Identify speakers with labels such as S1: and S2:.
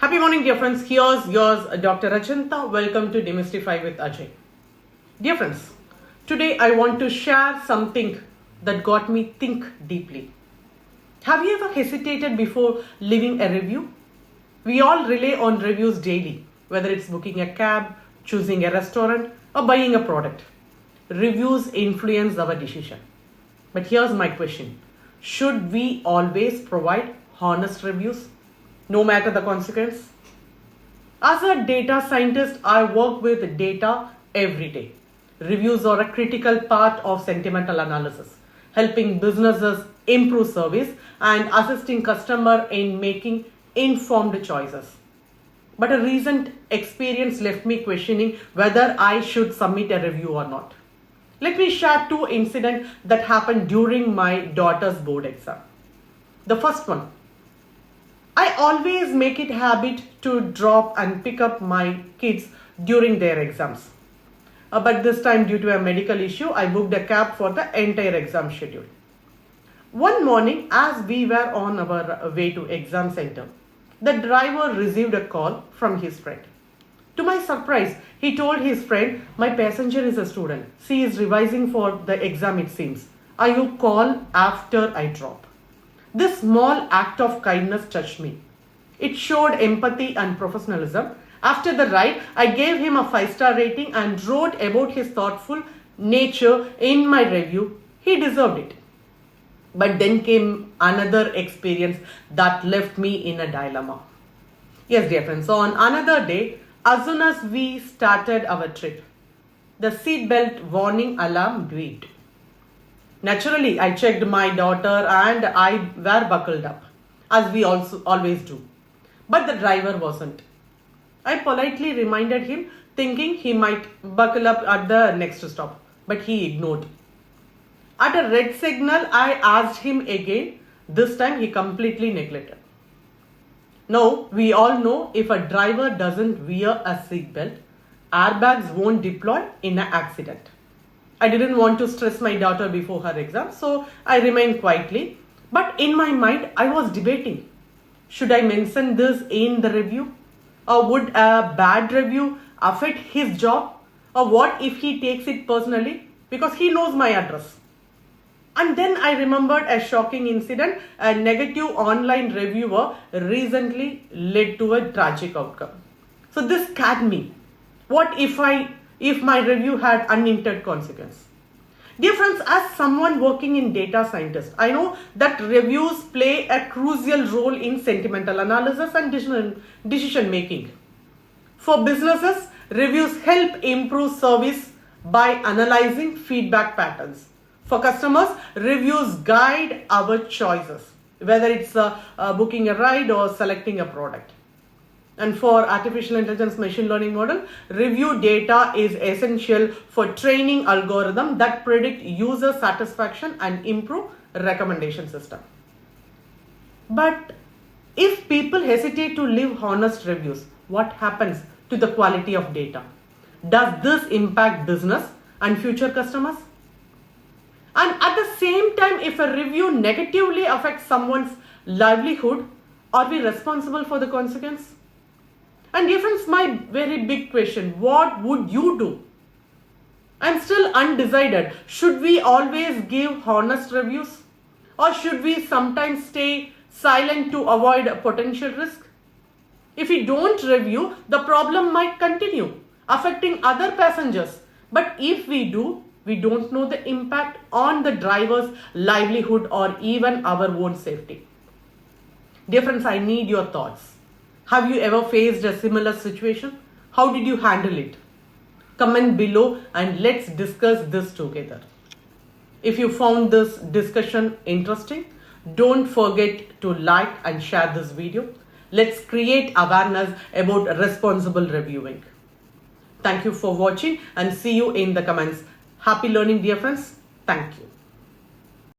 S1: Happy morning, dear friends. Here's yours, Dr. Rachanta. Welcome to Demystify with Ajay. Dear friends, today I want to share something that got me think deeply. Have you ever hesitated before leaving a review? We all rely on reviews daily, whether it's booking a cab, choosing a restaurant, or buying a product. Reviews influence our decision. But here's my question. Should we always provide honest reviews, no matter the consequence? As a data scientist, I work with data every day. Reviews are a critical part of sentimental analysis, helping businesses improve service and assisting customer in making informed choices. But a recent experience left me questioning whether I should submit a review or not. Let me share two incidents that happened during my daughter's board exam. The first one, I always make it a habit to drop and pick up my kids during their exams. But this time, due to a medical issue, I booked a cab for the entire exam schedule. One morning, as we were on our way to exam center, the driver received a call from his friend. To my surprise, he told his friend, "My passenger is a student. She is revising for the exam, it seems. I will call after I drop." This small act of kindness touched me. It showed empathy and professionalism. After the ride, I gave him a 5-star rating and wrote about his thoughtful nature in my review. He deserved it. But then came another experience that left me in a dilemma. Yes, dear friends, so on another day, as soon as we started our trip, the seatbelt warning alarm beeped. Naturally, I checked my daughter and I were buckled up, as we also always do. But the driver wasn't. I politely reminded him, thinking he might buckle up at the next stop, but he ignored. At a red signal, I asked him again. This time, he completely neglected. Now, we all know if a driver doesn't wear a seatbelt, airbags won't deploy in an accident. I didn't want to stress my daughter before her exam, so I remained quietly. But in my mind, I was debating. Should I mention this in the review? Or would a bad review affect his job? Or what if he takes it personally? Because he knows my address. And then I remembered a shocking incident. A negative online reviewer recently led to a tragic outcome. So this scared me. What if my review had unintended consequence? Dear friends, as someone working in data scientist, I know that reviews play a crucial role in sentimental analysis and decision making. For businesses, reviews help improve service by analyzing feedback patterns. For customers, reviews guide our choices, whether it's booking a ride or selecting a product. And for artificial intelligence machine learning model, review data is essential for training algorithms that predict user satisfaction and improve recommendation system. But if people hesitate to leave honest reviews, what happens to the quality of data? Does this impact business and future customers? And at the same time, if a review negatively affects someone's livelihood, are we responsible for the consequence? And dear friends, my very big question, what would you do? I'm still undecided. Should we always give honest reviews? Or should we sometimes stay silent to avoid a potential risk? If we don't review, the problem might continue, affecting other passengers. But if we do, we don't know the impact on the driver's livelihood or even our own safety. Dear friends, I need your thoughts. Have you ever faced a similar situation? How did you handle it? Comment below and let's discuss this together. If you found this discussion interesting, don't forget to like and share this video. Let's create awareness about responsible reviewing. Thank you for watching and see you in the comments. Happy learning, dear friends. Thank you.